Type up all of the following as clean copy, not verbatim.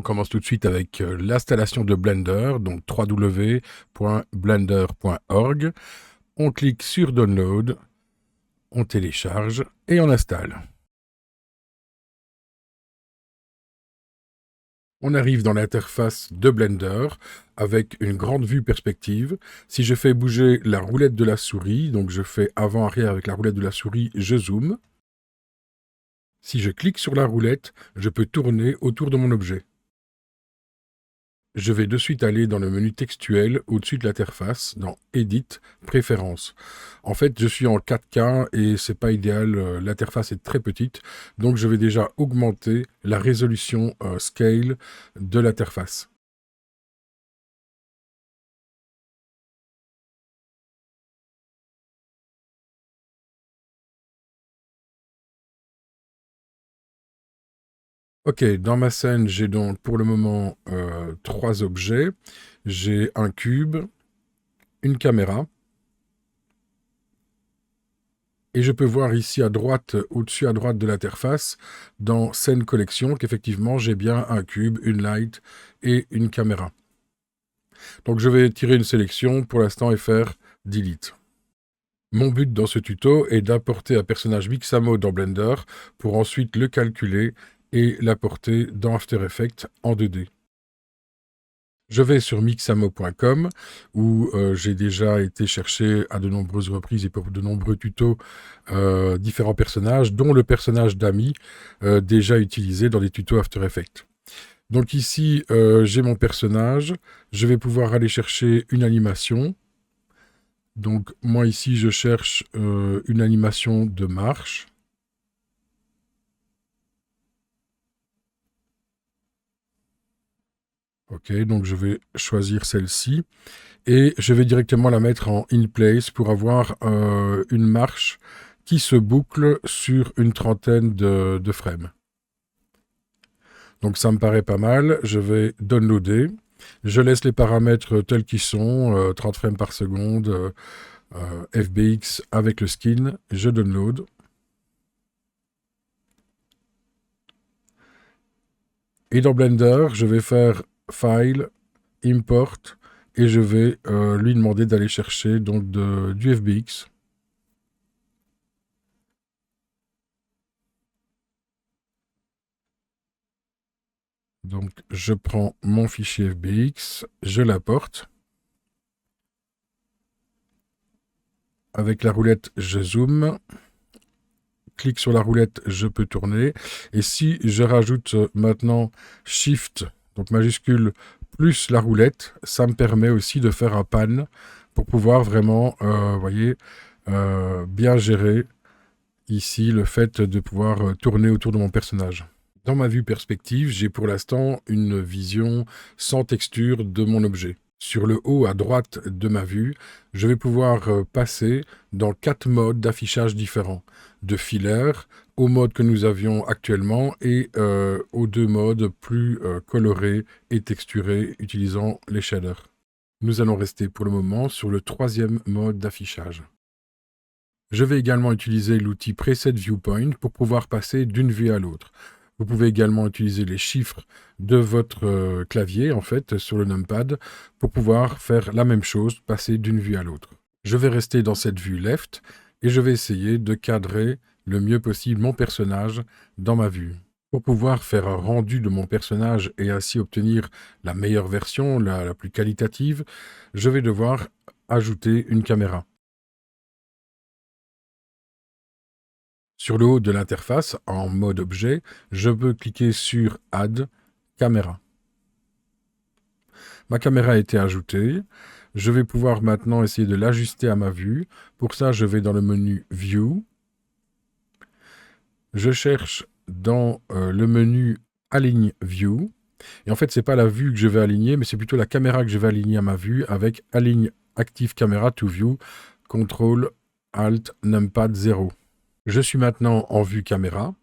On commence tout de suite avec l'installation de Blender, donc www.blender.org. On clique sur Download, on télécharge et on installe. On arrive dans l'interface de Blender avec une grande vue perspective. Si je fais bouger la roulette de la souris, donc je fais avant-arrière avec la roulette de la souris, je zoome. Si je clique sur la roulette, je peux tourner autour de mon objet. Je vais de suite aller dans le menu textuel au-dessus de l'interface, dans Edit, Préférences. En fait, je suis en 4K et c'est pas idéal, l'interface est très petite, donc je vais déjà augmenter la résolution Scale de l'interface. Ok, dans ma scène, j'ai donc pour le moment 3 objets. J'ai un cube, une caméra, et je peux voir ici à droite, au-dessus à droite de l'interface, dans Scène Collection, qu'effectivement j'ai bien un cube, une light et une caméra. Donc je vais tirer une sélection pour l'instant et faire Delete. Mon but dans ce tuto est d'importer un personnage Mixamo dans Blender pour ensuite le calculer et l'apporter dans After Effects en 2D. Je vais sur mixamo.com où j'ai déjà été chercher à de nombreuses reprises et pour de nombreux tutos différents personnages, dont le personnage d'Ami, déjà utilisé dans des tutos After Effects. Donc ici, j'ai mon personnage, je vais pouvoir aller chercher une animation. Donc moi ici, je cherche une animation de marche. Ok, donc je vais choisir celle-ci et je vais directement la mettre en In Place pour avoir une marche qui se boucle sur une trentaine de frames. Donc ça me paraît pas mal, je vais downloader. Je laisse les paramètres tels qu'ils sont, 30 frames par seconde, FBX avec le skin, je download. Et dans Blender, je vais faire File, Import, et je vais lui demander d'aller chercher donc du FBX. Donc je prends mon fichier FBX, je l'apporte. Avec la roulette, je zoome. Clique sur la roulette, je peux tourner. Et si je rajoute maintenant Shift, donc majuscule, plus la roulette, ça me permet aussi de faire un pan pour pouvoir vraiment, voyez, bien gérer ici le fait de pouvoir tourner autour de mon personnage. Dans ma vue perspective, j'ai pour l'instant une vision sans texture de mon objet. Sur le haut à droite de ma vue, je vais pouvoir passer dans 4 modes d'affichage différents, de filaire au mode que nous avions actuellement et aux 2 modes plus colorés et texturés utilisant les shaders. Nous allons rester pour le moment sur le 3e mode d'affichage. Je vais également utiliser l'outil Preset Viewpoint pour pouvoir passer d'une vue à l'autre. Vous pouvez également utiliser les chiffres de votre clavier, en fait, sur le numpad, pour pouvoir faire la même chose, passer d'une vue à l'autre. Je vais rester dans cette vue left, et je vais essayer de cadrer le mieux possible mon personnage dans ma vue. Pour pouvoir faire un rendu de mon personnage et ainsi obtenir la meilleure version, la plus qualitative, je vais devoir ajouter une caméra. Sur le haut de l'interface, en mode objet, je peux cliquer sur Add Caméra. Ma caméra a été ajoutée. Je vais pouvoir maintenant essayer de l'ajuster à ma vue. Pour ça, je vais dans le menu View. Je cherche dans le menu Align View. Et en fait, ce n'est pas la vue que je vais aligner, mais c'est plutôt la caméra que je vais aligner à ma vue avec Align Active Camera to View, CTRL Alt Numpad 0. Je suis maintenant en vue caméra.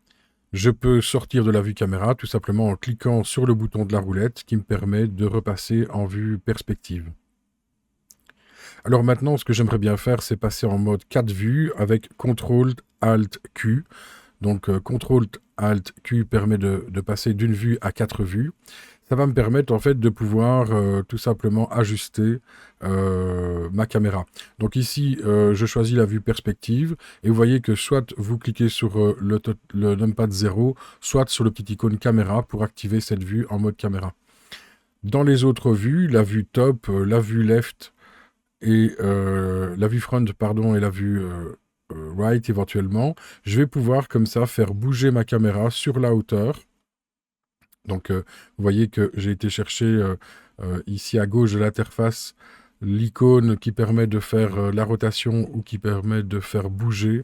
Je peux sortir de la vue caméra tout simplement en cliquant sur le bouton de la roulette qui me permet de repasser en vue perspective. Alors maintenant, ce que j'aimerais bien faire, c'est passer en mode 4 vues avec CTRL-ALT-Q. Donc CTRL-ALT-Q permet de passer d'une vue à 4 vues. ça va me permettre en fait de pouvoir tout simplement ajuster ma caméra. Donc ici, je choisis la vue perspective et vous voyez que soit vous cliquez sur le numpad 0, soit sur le petit icône caméra pour activer cette vue en mode caméra. Dans les autres vues, la vue top, la vue left et la vue front, pardon, et la vue right éventuellement, je vais pouvoir comme ça faire bouger ma caméra sur la hauteur. Donc, vous voyez que j'ai été chercher ici à gauche de l'interface l'icône qui permet de faire la rotation ou qui permet de faire bouger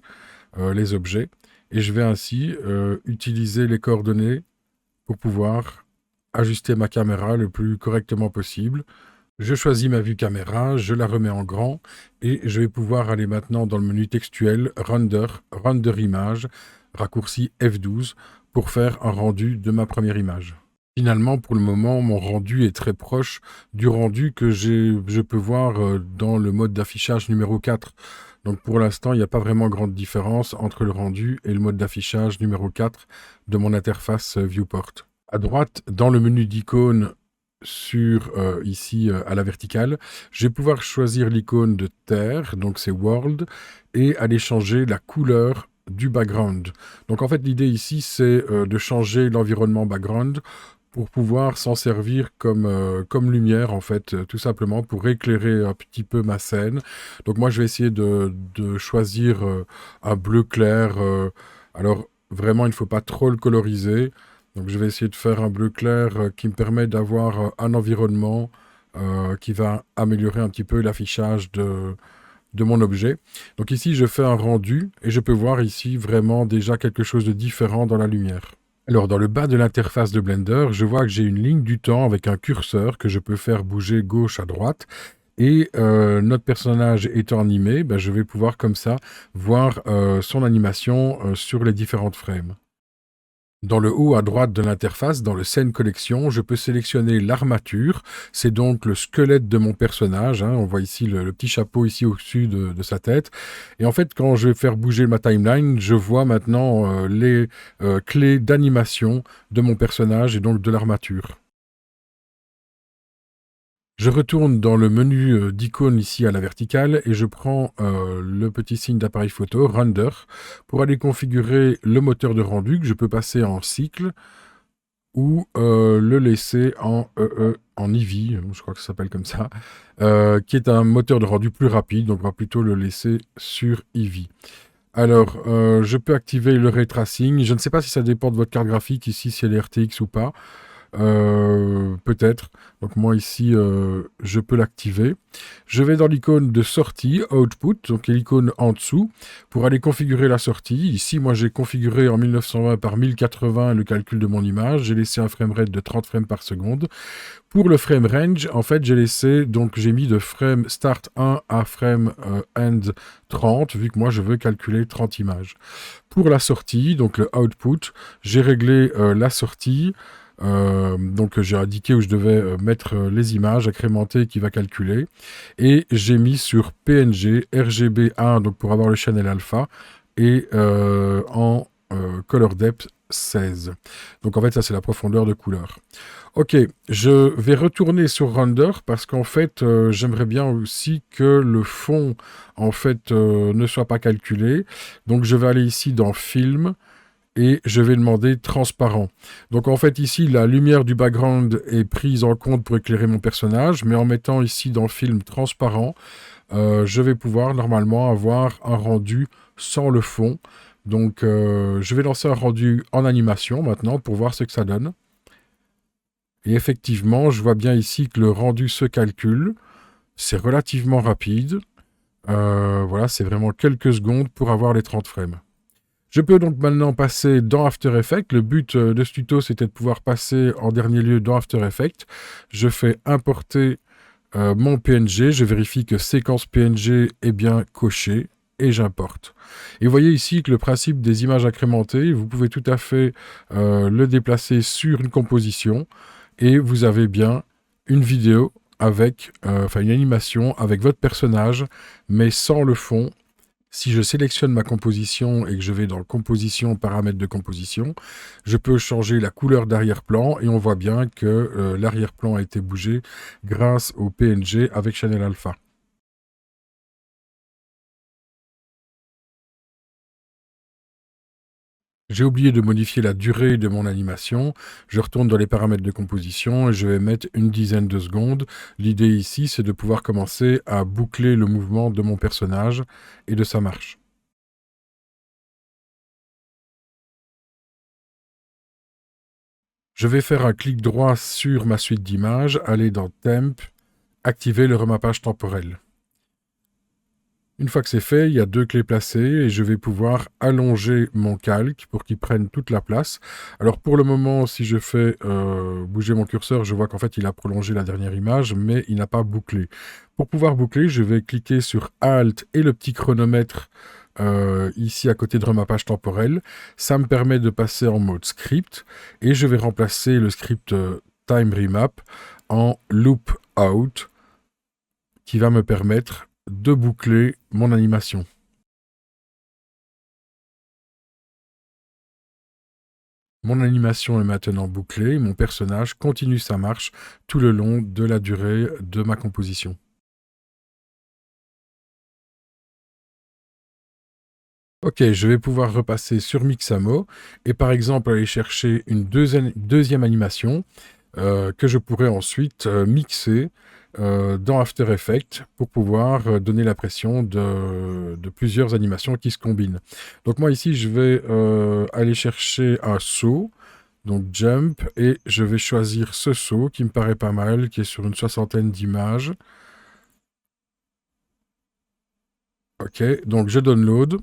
les objets. Et je vais ainsi utiliser les coordonnées pour pouvoir ajuster ma caméra le plus correctement possible. Je choisis ma vue caméra, je la remets en grand et je vais pouvoir aller maintenant dans le menu textuel, Render image, raccourci F12 pour faire un rendu de ma première image. Finalement, pour le moment, mon rendu est très proche du rendu que je peux voir dans le mode d'affichage numéro 4. Donc pour l'instant, il n'y a pas vraiment grande différence entre le rendu et le mode d'affichage numéro 4 de mon interface Viewport. À droite, dans le menu d'icônes, ici à la verticale, je vais pouvoir choisir l'icône de terre, donc c'est World, et aller changer la couleur du background. Donc en fait l'idée ici c'est de changer l'environnement background pour pouvoir s'en servir comme lumière en fait, tout simplement pour éclairer un petit peu ma scène. Donc moi je vais essayer de choisir un bleu clair, alors vraiment il ne faut pas trop le coloriser. Donc je vais essayer de faire un bleu clair qui me permet d'avoir un environnement qui va améliorer un petit peu l'affichage de mon objet. Donc ici, je fais un rendu et je peux voir ici vraiment déjà quelque chose de différent dans la lumière. Alors dans le bas de l'interface de Blender, je vois que j'ai une ligne du temps avec un curseur que je peux faire bouger gauche à droite. Et notre personnage étant animé, je vais pouvoir comme ça voir son animation sur les différentes frames. Dans le haut à droite de l'interface, dans le Scene Collection, je peux sélectionner l'armature. C'est donc le squelette de mon personnage. Hein. On voit ici le petit chapeau ici au-dessus de sa tête. Et en fait, quand je vais faire bouger ma timeline, je vois maintenant les clés d'animation de mon personnage et donc de l'armature. Je retourne dans le menu d'icônes ici à la verticale et je prends le petit signe d'appareil photo, Render, pour aller configurer le moteur de rendu que je peux passer en cycle ou le laisser en Eevee, je crois que ça s'appelle comme ça, qui est un moteur de rendu plus rapide, donc on va plutôt le laisser sur Eevee. Alors, je peux activer le Ray Tracing, je ne sais pas si ça dépend de votre carte graphique ici, si elle est RTX ou pas. Peut-être. Donc moi ici, je peux l'activer. Je vais dans l'icône de sortie, Output, donc l'icône en dessous, pour aller configurer la sortie. Ici, moi j'ai configuré en 1920 par 1080 le calcul de mon image. J'ai laissé un framerate de 30 frames par seconde. Pour le frame range, en fait, j'ai mis de frame start 1 à frame end 30, vu que moi je veux calculer 30 images. Pour la sortie, donc le output, j'ai réglé la sortie. Donc j'ai indiqué où je devais mettre les images agrémentées qui va calculer et j'ai mis sur PNG RGB1 donc pour avoir le channel alpha et en color depth 16. Donc en fait ça c'est la profondeur de couleur. Ok, je vais retourner sur Render parce qu'en fait j'aimerais bien aussi que le fond en fait ne soit pas calculé. Donc je vais aller ici dans Film et je vais demander transparent. Donc en fait ici la lumière du background est prise en compte pour éclairer mon personnage, mais en mettant ici dans film transparent, je vais pouvoir normalement avoir un rendu sans le fond. Donc je vais lancer un rendu en animation maintenant pour voir ce que ça donne. Et effectivement, je vois bien ici que le rendu se calcule. C'est relativement rapide. Voilà, c'est vraiment quelques secondes pour avoir les 30 frames. Je peux donc maintenant passer dans After Effects. Le but de ce tuto, c'était de pouvoir passer en dernier lieu dans After Effects. Je fais importer mon PNG. Je vérifie que séquence PNG est bien cochée et j'importe. Et vous voyez ici que le principe des images incrémentées, vous pouvez tout à fait le déplacer sur une composition et vous avez bien une vidéo avec, une animation avec votre personnage, mais sans le fond. Si je sélectionne ma composition et que je vais dans composition, paramètres de composition, je peux changer la couleur d'arrière-plan et on voit bien que l'arrière-plan a été bougé grâce au PNG avec Channel Alpha. J'ai oublié de modifier la durée de mon animation. Je retourne dans les paramètres de composition et je vais mettre une dizaine de secondes. L'idée ici, c'est de pouvoir commencer à boucler le mouvement de mon personnage et de sa marche. Je vais faire un clic droit sur ma suite d'images, aller dans Temp, activer le remappage temporel. Une fois que c'est fait, il y a deux clés placées et je vais pouvoir allonger mon calque pour qu'il prenne toute la place. Alors pour le moment, si je fais bouger mon curseur, je vois qu'en fait il a prolongé la dernière image, mais il n'a pas bouclé. Pour pouvoir boucler, je vais cliquer sur Alt et le petit chronomètre ici à côté de remappage temporel. Ça me permet de passer en mode script et je vais remplacer le script Time Remap en Loop Out qui va me permettre de boucler mon animation. Mon animation est maintenant bouclée, mon personnage continue sa marche tout le long de la durée de ma composition. Ok, je vais pouvoir repasser sur Mixamo et par exemple aller chercher une deuxième animation que je pourrais ensuite mixer dans After Effects pour pouvoir donner l'impression de plusieurs animations qui se combinent. Donc moi ici, je vais aller chercher un saut, donc Jump, et je vais choisir ce saut qui me paraît pas mal, qui est sur une soixantaine d'images. Ok, donc je download.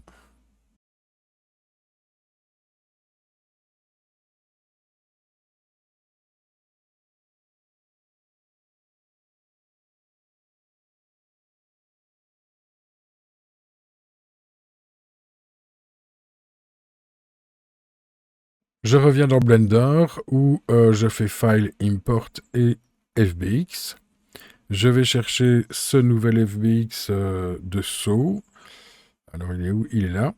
Je reviens dans Blender où je fais File, Import et FBX. Je vais chercher ce nouvel FBX de saut. Alors il est où? Il est là.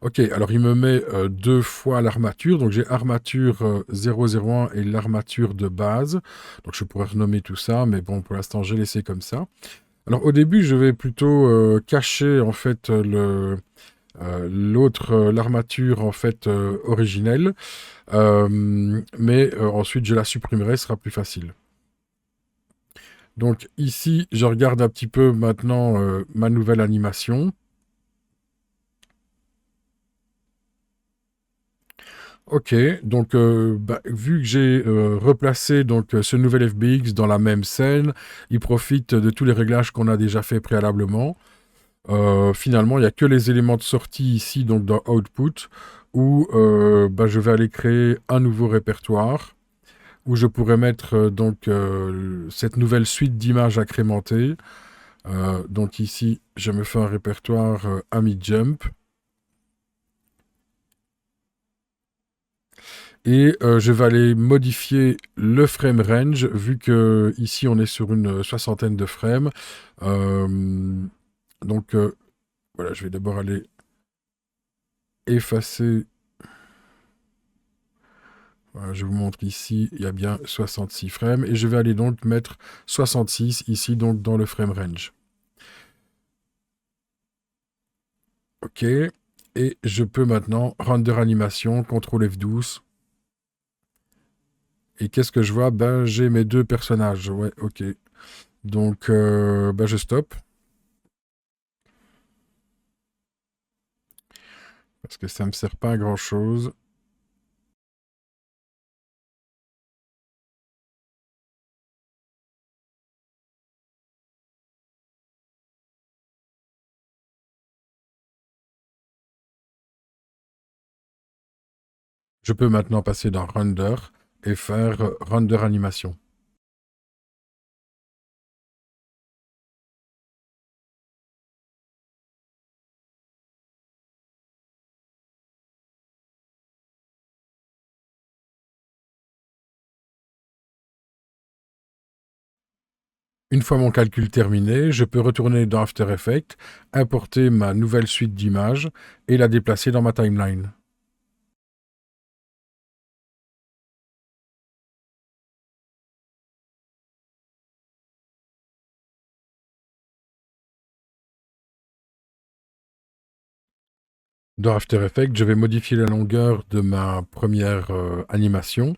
Ok, alors il me met deux fois l'armature. Donc j'ai armature 001 et l'armature de base. Donc je pourrais renommer tout ça, mais bon, pour l'instant, j'ai laissé comme ça. Alors au début, je vais plutôt cacher en fait l'armature en fait originelle. Mais ensuite, je la supprimerai, ce sera plus facile. Donc ici, je regarde un petit peu maintenant ma nouvelle animation. Ok, donc vu que j'ai replacé donc ce nouvel FBX dans la même scène, il profite de tous les réglages qu'on a déjà fait préalablement. Finalement, il n'y a que les éléments de sortie ici, donc dans Output, où je vais aller créer un nouveau répertoire, où je pourrais mettre cette nouvelle suite d'images incrémentées. Donc ici, je me fais un répertoire Ami Jump. Et je vais aller modifier le frame range, vu que ici on est sur une soixantaine de frames. Euh, donc voilà, je vais d'abord aller effacer. Voilà, je vous montre ici, il y a bien 66 frames. Et je vais aller donc mettre 66 ici, donc dans le frame range. OK. Et je peux maintenant render animation, CTRL F12. Et qu'est-ce que je vois? Ben, j'ai mes deux personnages. Ouais, OK. Donc, je stoppe. Parce que ça ne me sert pas à grand-chose. Je peux maintenant passer dans Render et faire Render Animation. Une fois mon calcul terminé, je peux retourner dans After Effects, importer ma nouvelle suite d'images et la déplacer dans ma timeline. Dans After Effects, je vais modifier la longueur de ma première animation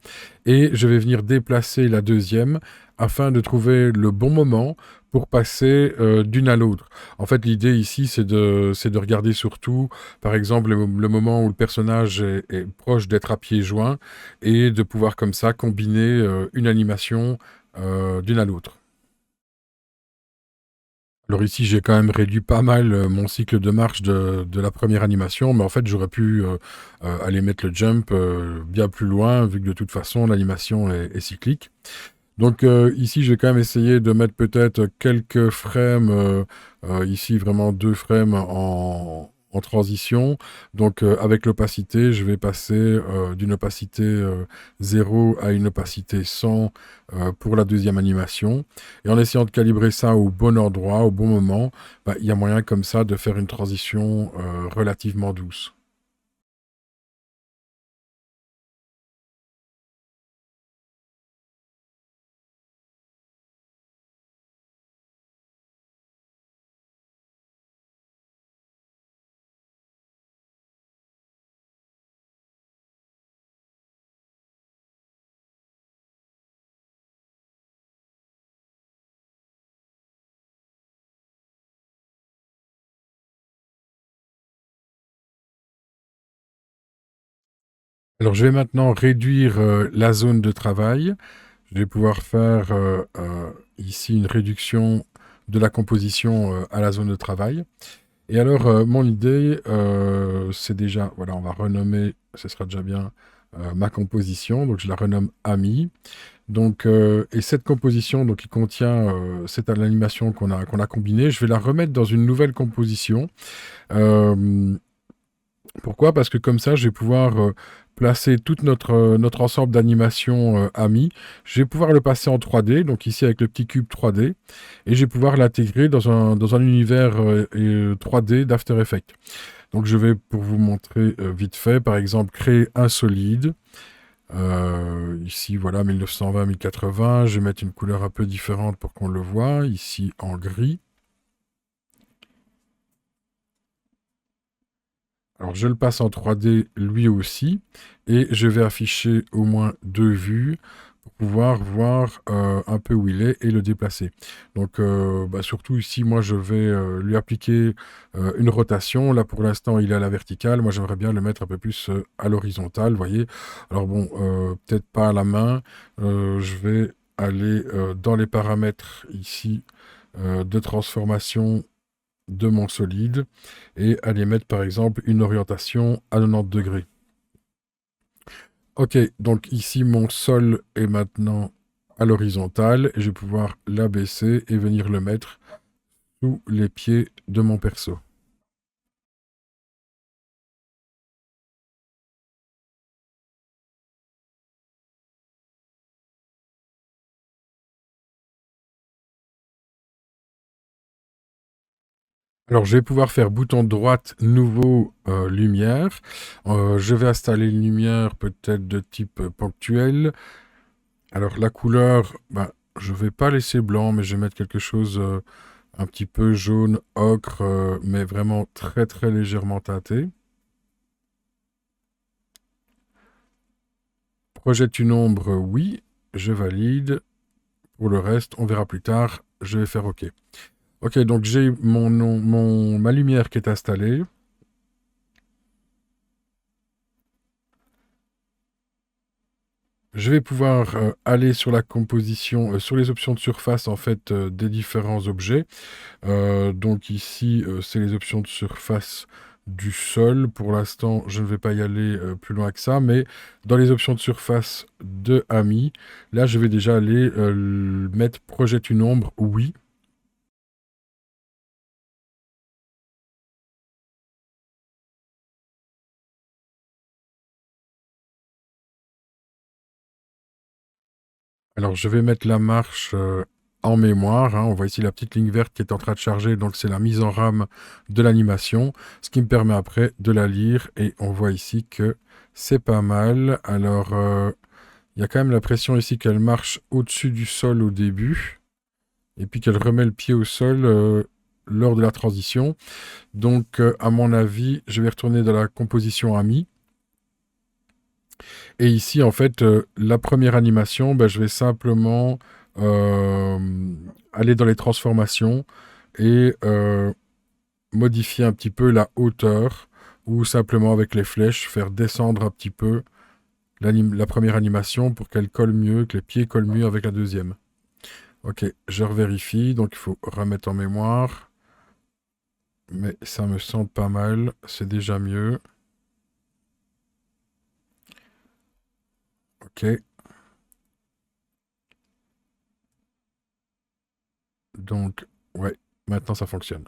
et je vais venir déplacer la deuxième afin de trouver le bon moment pour passer d'une à l'autre. En fait, l'idée ici, c'est de regarder surtout, par exemple, le moment où le personnage est proche d'être à pieds joints et de pouvoir comme ça combiner une animation d'une à l'autre. Alors ici, j'ai quand même réduit pas mal mon cycle de marche de la première animation, mais en fait, j'aurais pu aller mettre le jump bien plus loin, vu que de toute façon, l'animation est cyclique. Donc ici, je vais quand même essayer de mettre peut-être quelques frames, ici vraiment 2 frames en transition. Donc avec l'opacité, je vais passer d'une opacité 0 à une opacité 100 pour la deuxième animation. Et en essayant de calibrer ça au bon endroit, au bon moment, bah, il y a moyen comme ça de faire une transition relativement douce. Alors je vais maintenant réduire la zone de travail. Je vais pouvoir faire ici une réduction de la composition à la zone de travail. Et alors, mon idée, c'est déjà, voilà, on va renommer, ce sera déjà bien, ma composition. Donc, je la renomme Ami. Donc, et cette composition, donc, qui contient cette animation qu'on a combinée, je vais la remettre dans une nouvelle composition. Euh, Pourquoi? Parce que comme ça, je vais pouvoir placer tout notre ensemble d'animations amis. Je vais pouvoir le passer en 3D, donc ici avec le petit cube 3D, et je vais pouvoir l'intégrer dans un univers 3D d'After Effects. Donc je vais, pour vous montrer vite fait, par exemple, créer un solide. Ici, voilà, 1920-1080. Je vais mettre une couleur un peu différente pour qu'on le voit. Ici, en gris. Alors je le passe en 3D lui aussi et je vais afficher au moins 2 vues pour pouvoir voir un peu où il est et le déplacer. Donc bah, surtout ici, moi je vais lui appliquer une rotation. Là pour l'instant il est à la verticale, moi j'aimerais bien le mettre un peu plus à l'horizontale, vous voyez. Alors bon, peut-être pas à la main, je vais aller dans les paramètres ici de transformation de mon solide et aller mettre par exemple une orientation à 90 degrés. Ok, donc ici mon sol est maintenant à l'horizontale et je vais pouvoir l'abaisser et venir le mettre sous les pieds de mon perso. Alors je vais pouvoir faire bouton droite, nouveau, lumière. Je vais installer une lumière peut-être de type ponctuel. Alors la couleur, bah, je vais pas laisser blanc, mais je vais mettre quelque chose un petit peu jaune, ocre, mais vraiment très très légèrement teinté. Projette une ombre, oui, je valide. Pour le reste, on verra plus tard, je vais faire OK. OK, donc j'ai ma lumière qui est installée. Je vais pouvoir aller sur la composition, sur les options de surface en fait des différents objets. Donc ici, c'est les options de surface du sol. Pour l'instant, je ne vais pas y aller plus loin que ça, mais dans les options de surface de Ami, là, je vais déjà aller mettre projette une ombre, oui. Alors, je vais mettre la marche en mémoire, hein. On voit ici la petite ligne verte qui est en train de charger, donc c'est la mise en RAM de l'animation, ce qui me permet après de la lire, et on voit ici que c'est pas mal. Alors, il y a quand même l'impression ici qu'elle marche au-dessus du sol au début, et puis qu'elle remet le pied au sol lors de la transition. Donc, à mon avis, je vais retourner dans la composition AMI. Et ici, en fait, la première animation, ben, je vais simplement euh, aller dans les transformations et modifier un petit peu la hauteur, ou simplement avec les flèches, faire descendre un petit peu la première animation pour qu'elle colle mieux, que les pieds collent mieux avec la deuxième. Ok, je revérifie, donc il faut remettre en mémoire. Mais ça me semble pas mal, c'est déjà mieux. Ok, donc, ouais, maintenant ça fonctionne.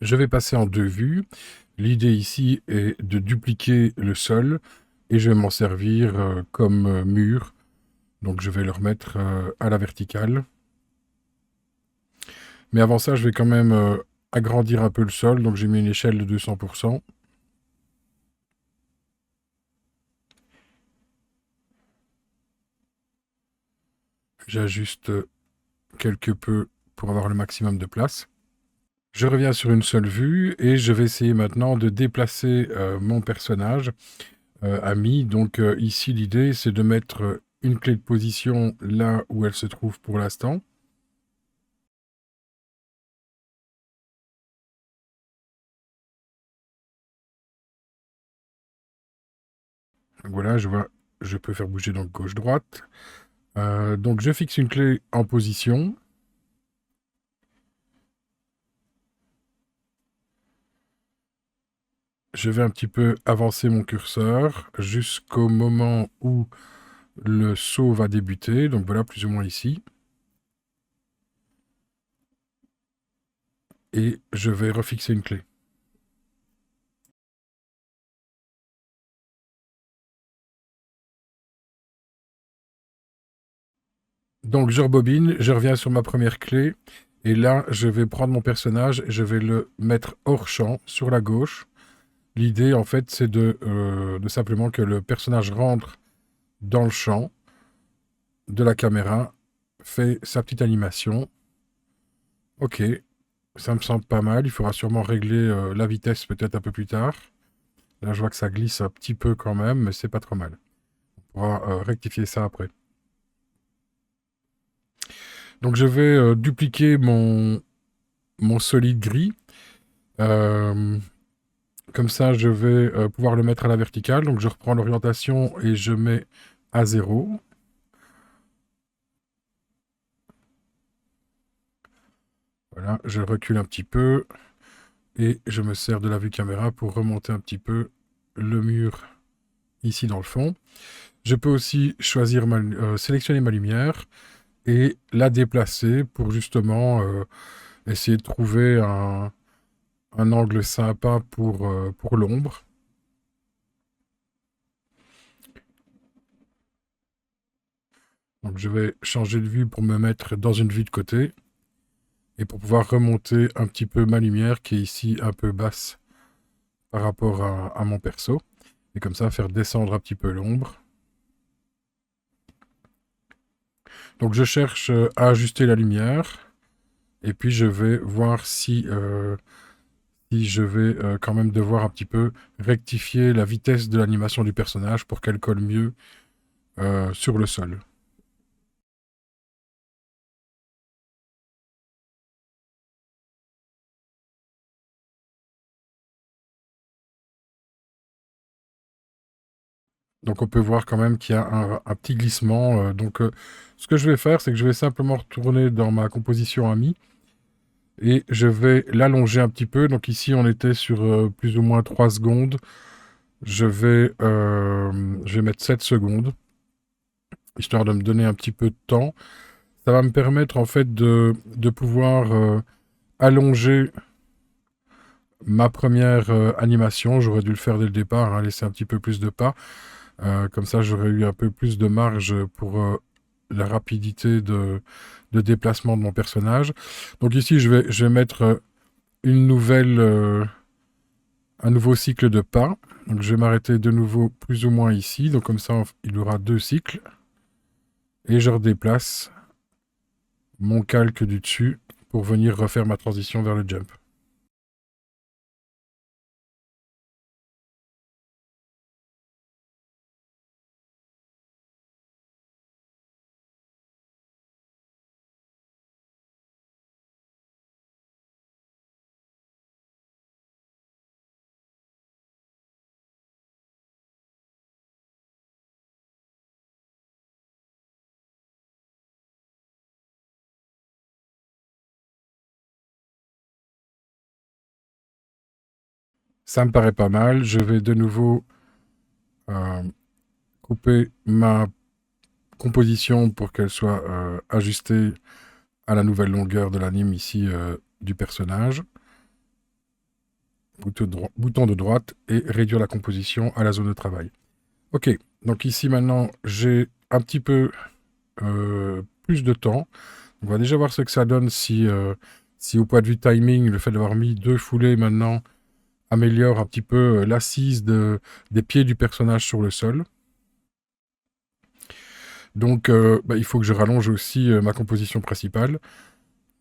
Je vais passer en deux vues. L'idée ici est de dupliquer le sol et je vais m'en servir comme mur. Donc je vais le remettre à la verticale. Mais avant ça, je vais quand même agrandir un peu le sol. Donc j'ai mis une échelle de 200%. J'ajuste quelque peu pour avoir le maximum de place. Je reviens sur une seule vue et je vais essayer maintenant de déplacer mon personnage ami. Donc ici, l'idée, c'est de mettre une clé de position là où elle se trouve pour l'instant. Donc voilà, je vois, je peux faire bouger donc gauche-droite. Donc je fixe une clé en position. Je vais un petit peu avancer mon curseur jusqu'au moment où le saut va débuter. Donc voilà, plus ou moins ici. Et je vais refixer une clé. Donc je rebobine, je reviens sur ma première clé. Et là, je vais prendre mon personnage et je vais le mettre hors champ, sur la gauche. L'idée, en fait, c'est de simplement que le personnage rentre dans le champ de la caméra, fait sa petite animation. Ok, ça me semble pas mal. Il faudra sûrement régler la vitesse peut-être un peu plus tard. Là, je vois que ça glisse un petit peu quand même, mais c'est pas trop mal. On pourra rectifier ça après. Donc, je vais dupliquer mon solide gris. Euh, Comme ça, je vais pouvoir le mettre à la verticale. Donc, je reprends l'orientation et je mets à 0. Voilà, je recule un petit peu et je me sers de la vue caméra pour remonter un petit peu le mur ici dans le fond. Je peux aussi choisir sélectionner ma lumière et la déplacer pour justement essayer de trouver un angle sympa pour l'ombre. Donc je vais changer de vue pour me mettre dans une vue de côté et pour pouvoir remonter un petit peu ma lumière qui est ici un peu basse par rapport à mon perso. Et comme ça, faire descendre un petit peu l'ombre. Donc je cherche à ajuster la lumière. Et puis je vais voir si je vais quand même devoir un petit peu rectifier la vitesse de l'animation du personnage pour qu'elle colle mieux sur le sol. Donc on peut voir quand même qu'il y a un petit glissement. Donc ce que je vais faire, c'est que je vais simplement retourner dans ma composition AMI et je vais l'allonger un petit peu. Donc ici on était sur plus ou moins 3 secondes. Je vais mettre 7 secondes, histoire de me donner un petit peu de temps. Ça va me permettre en fait de pouvoir allonger ma première animation. J'aurais dû le faire dès le départ, hein, laisser un petit peu plus de pas. Comme ça, j'aurais eu un peu plus de marge pour la rapidité de déplacement de mon personnage. Donc ici, je vais mettre une nouvelle, un nouveau cycle de pas. Donc je vais m'arrêter de nouveau plus ou moins ici. Donc comme ça, il y aura 2 cycles. Et je redéplace mon calque du dessus pour venir refaire ma transition vers le jump. Ça me paraît pas mal. Je vais de nouveau euh, couper ma composition pour qu'elle soit ajustée à la nouvelle longueur de l'anime ici du personnage. Bouton de droite et réduire la composition à la zone de travail. Ok, donc ici maintenant j'ai un petit peu plus de temps. On va déjà voir ce que ça donne si au point de vue timing, le fait d'avoir mis 2 foulées maintenant améliore un petit peu l'assise des pieds du personnage sur le sol. Donc il faut que je rallonge aussi ma composition principale.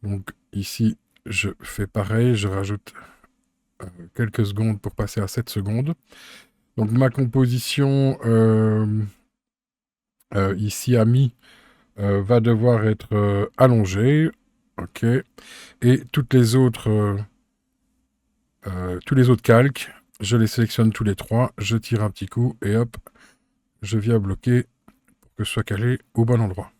Donc ici, je fais pareil, je rajoute quelques secondes pour passer à 7 secondes. Donc ma composition ici à mi va devoir être allongée. Ok. Et tous les autres calques, je les sélectionne tous les 3, je tire un petit coup et hop, je viens bloquer pour que ce soit calé au bon endroit.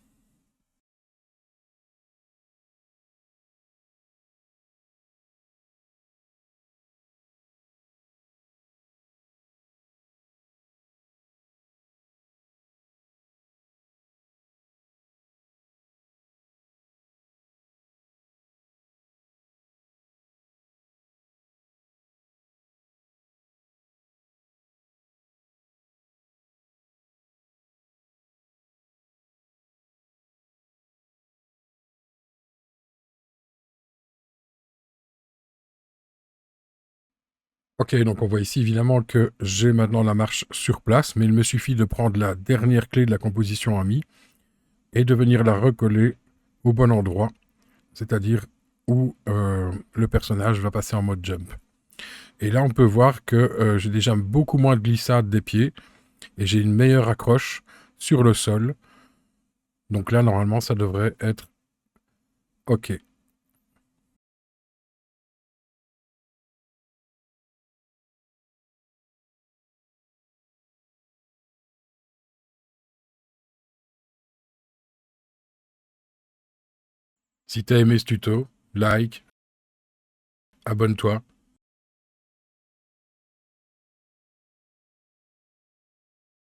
Ok, donc on voit ici évidemment que j'ai maintenant la marche sur place, mais il me suffit de prendre la dernière clé de la composition à mi et de venir la recoller au bon endroit, c'est-à-dire où le personnage va passer en mode jump. Et là, on peut voir que j'ai déjà beaucoup moins de glissade des pieds et j'ai une meilleure accroche sur le sol. Donc là, normalement, ça devrait être OK. Si t'as aimé ce tuto, like, abonne-toi